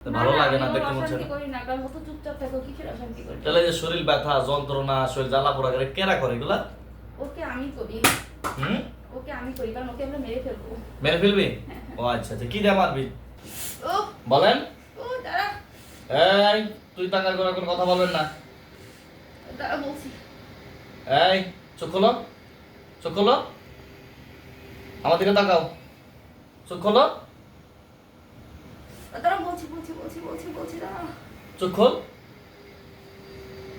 ভালো লাগে না দেখতে মন চায় অশান্তি করি না, কারণ কত চুপচাপ থাকো, কিসের অশান্তি করি? তাহলে যে শরীর ব্যথা যন্ত্রণা শরীর জ্বালা পোড়া করে কেরা করে এগুলা? ওকে আমি করি। হুম, ওকে আমি করি, কারণ ওকে আমরা মেরে ফেলবো। মেরে ফেলবি? ও আচ্ছা আচ্ছা, কি দিয়ে মারবি বলেন? ও দাঁড়া এই তুই টাকার করে কোনো কথা বলবেন না। দাঁড়া বলছি। এই চোখ খোলো, চোখ খোলো, আমার দিকে তাকাও, চোখ খোলো, দাঁড়া বলছি বলছি বলছি বলছি বলছি দাঁড়া। চোখ খোল।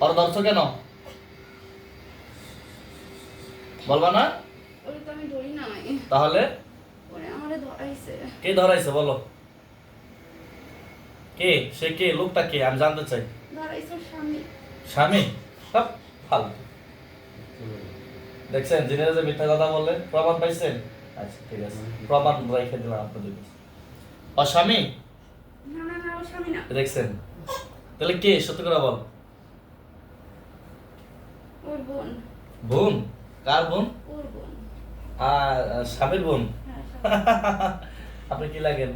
আর ধরছো কেন বলবা না? ওরে তো আমি ধরি নাই, তাহলে ওরে আমারে ধরাইছে। কে ধরাইছে বলো? কে সে, কে লোকটা কে আমি জানতে চাই। ধরাইছে ওর স্বামী। স্বামী? সব ফালতু। দেখছেন জিনেরা যে মিথ্যা কথা বললেন, প্রমাণ পাইছেন? আচ্ছা ঠিক আছে, প্রমাণ রেখে দিলাম আপনাদের কাছে। আর স্বামী? না না না, ওর স্বামী না। দেখছেন? তাহলে কে সত্যি করে বল। ওর বোন। বোন? কার বোন? ওর বোন। আর স্বামীর বোন? হ্যাঁ স্বামী। আপনি কি লাগেন?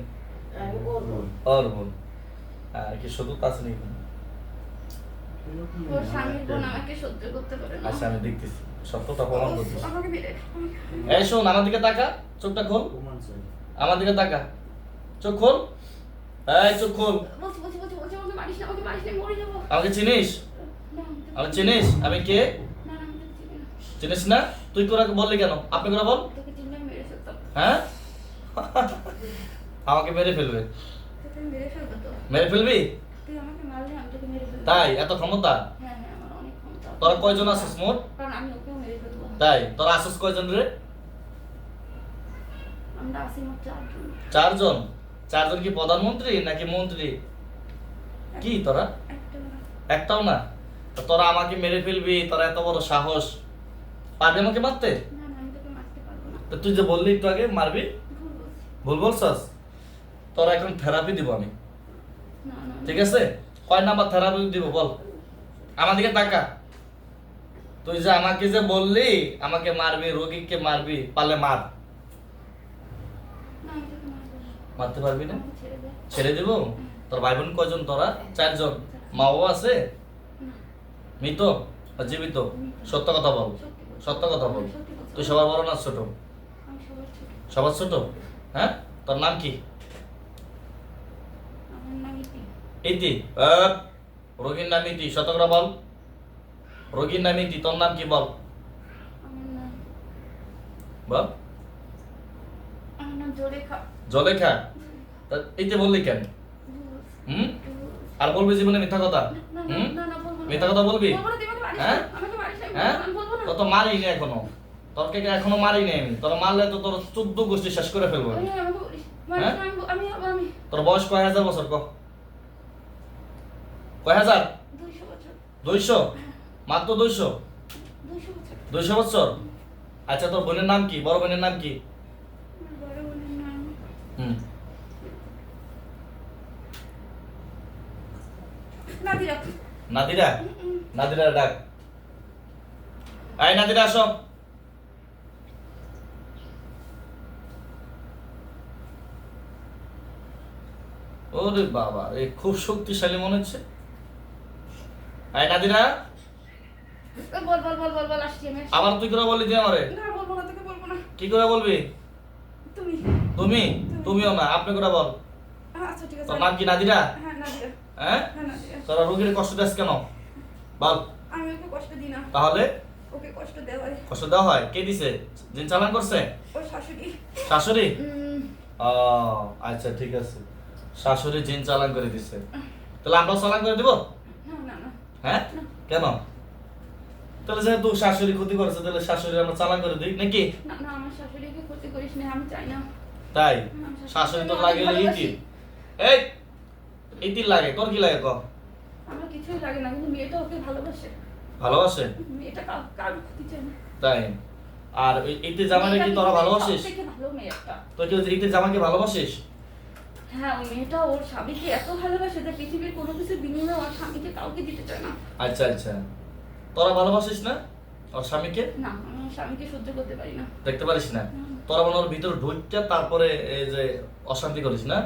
ওর বোন। ওর বোন? কি শুধু আছে নাকি? ওর স্বামীর বোন আমাকে সহ্য করতে পারে না। আচ্ছা আমি দেখতেছি, সত্যটা প্রমাণ করতেছি। আমাকে মেরে এই শোন, আমার দিকে তাকা, চোখটা খোল, আমার দিকে তাকা, চোখ খোল, এই চোখ খোল। বলছি বলছি বলছি বলছি, আমাকে মারিস না, আমাকে মারিস না, মরে যাবো। আমাকে চিনিস? না, আমাকে চিনিস? আমি কে? না না, আমি তোকে চিনি না। চিনিস না? তুই করে বললি কেন? আপনি করে বল। তোকে চিনলে আমি মেরে ফেলতাম। হ্যাঁ? আমাকে মেরে ফেলবে? তোকে আমি মেরে ফেলবো তো। মেরে ফেলবি? তুই আমাকে মারলে আমি তোকে মেরে ফেলবো। তাই এত ক্ষমতা? হ্যাঁ হ্যাঁ, আমার অনেক ক্ষমতা। তোরা কয়জন আছিস মোট? কারণ আমি ওকেও মেরে ফেলবো। তাই তোরা আসিস কয়জন রে? আমরা আছি মোট 4 জন। 4 জন? 4 জন কি প্রধানমন্ত্রী নাকি মন্ত্রী? কি তোরা? একটা না। একটাও না? তো তোরা আমাকে মেরে ফেলবি, তোরা এত বড় সাহস? পারবি আমাকে মারতে? না না, আমি তোকে মারতে পারবো না। তো তুই যে বললি একটু আগে মারবি, ভুল বলছি। ভুল বলছস? তোরা এখন থেরাপি দিব আমি, না না ঠিক আছে? কয় নাম্বার থেরাপি দিব বল? আমার দিকে তাকা। তুই যে আমাকে যে বললি আমাকে মারবি, রোগীকে মারবি, পারলে মার। না, আমি তোকে মারবো না। মারতে পারবি না? আমাকে ছেড়ে দে। ছেড়ে দিব? তোর ভাই বোন কয়জন তোরা? 4 জন। মা বাবা আছে? না, মৃত আর জীবিত? সত্য কথা বল, সত্যি বলছি। সত্য কথা বল। সত্যি বলছি। তুই সবার বড় না ছোট? আমি সবার ছোট। সবার ছোট? হ্যাঁ, তোর নাম কি? আমার নাম ইতি। ইতি? রোগীর নাম ইতি, সত্য করে বল। রোগীর নাম ইতি, তোর নাম কি বল? আমার নাম বল। জলেখা। জলেখা? তা ইতি বললি কেন? ভুল বলছি। হুম? ভুল বলছি। আর বলবি জীবনে মিথ্যা কথা? না, না, হুম? না, না, বলবো না। মিথ্যা কথা বলবি? বলবো না, তুই আমাকে মারিস না। হ্যাঁ? আমাকে মারিস না, হ্যাঁ? আমি বলবো না। তো মারিনি এখনো, তোরকে এখনো মারিনি আমি। তোর মারলে তো তোর 14 গোষ্ঠী শেষ করে ফেলবো আমি। আমাকে বলিস। মারিস হ্যাঁ? না, আমি তোর বয়স কয় হাজার বছর ক? কয় হাজার? 200 বছর। 200? মাত্র 200? 200 বছর। 200 বছর? আচ্ছা তোর বোনের নাম কি, বড় বোনের নাম কি? আমার বড় বোনের নাম হুম, নাদিরা। নাদিরা? নাদিরা ডাক। আয় নাদিরা আসো। ওরে বাবা, এই খুব শক্তিশালী মনে হচ্ছে। আয় নাদিরা। বল বল বল বল বল, আসছি আমি, আসছি। আবার তুই করে বললি তুই আমারে? না, বলবো না, তোকে বলবো না। কি করে বলবি? তুমি। তুমি? তুমিও না, আপনি করে বল। আচ্ছা ঠিক আছে। তোর নাম কি নাদিরা? হ্যাঁ নাদিরা। হ্যাঁ? হ্যাঁ নাদিরা। তোরা রোগীর কষ্ট দিস কেন বল? আমি ওকে কষ্ট দিই না। তাহলে ওকে কষ্ট দেওয়াই কষ্ট দেওয়া হয়? কে দিছে? জিন চালান করছে? ওর শাশুড়ি। শাশুড়ি? উম, ও আচ্ছা ঠিক আছে, শাশুড়ি জিন চালান করে দিছে। তাহলে আমরাও চালান করে দিব? না না না হ্যাঁ? কেন? তাহলে যেহেতু শাশুড়ি ক্ষতি করেছে তাহলে শাশুড়ি আমরা চালান করে দিই নাকি? না না, আমার শাশুড়িকে ক্ষতি করিস না, আমি চাই না। তাই? আমার শাশুড়ি তো আমি লাগে অনেক ইতি। ভালোবাসি। এই ইতির লাগে, তোর কি লাগে ক? আমার কিছুই লাগে না, কিন্তু মেয়েটা ওকে ভালোবাসে। ভালোবাসে? মেয়েটা কার ক্ষতি চায় না। তাই? আর ওই ইতি জামাইকে কি তোরা ভালোবাসিস? সবথেকে ভালো মেয়ে একটা। তুই কি ইতি জামাইকে ভালোবাসিস? হ্যাঁ, ওই মেয়েটা ওর স্বামীকে এত ভালোবাসে যে পৃথিবীর কোনো কিছু বিনিময়ে ওর স্বামীকে কাউকে দিতে চায় না। আচ্ছা আচ্ছা, তোরা ভালোবাসিস না ওর স্বামীকে? না, আমি ওর স্বামীকে সহ্য করতে পারি না। দেখতে পারিস না? তোরা মনে ওর ভিতরে ঢুকতে তারপরে এই যে অশান্তি করিস না?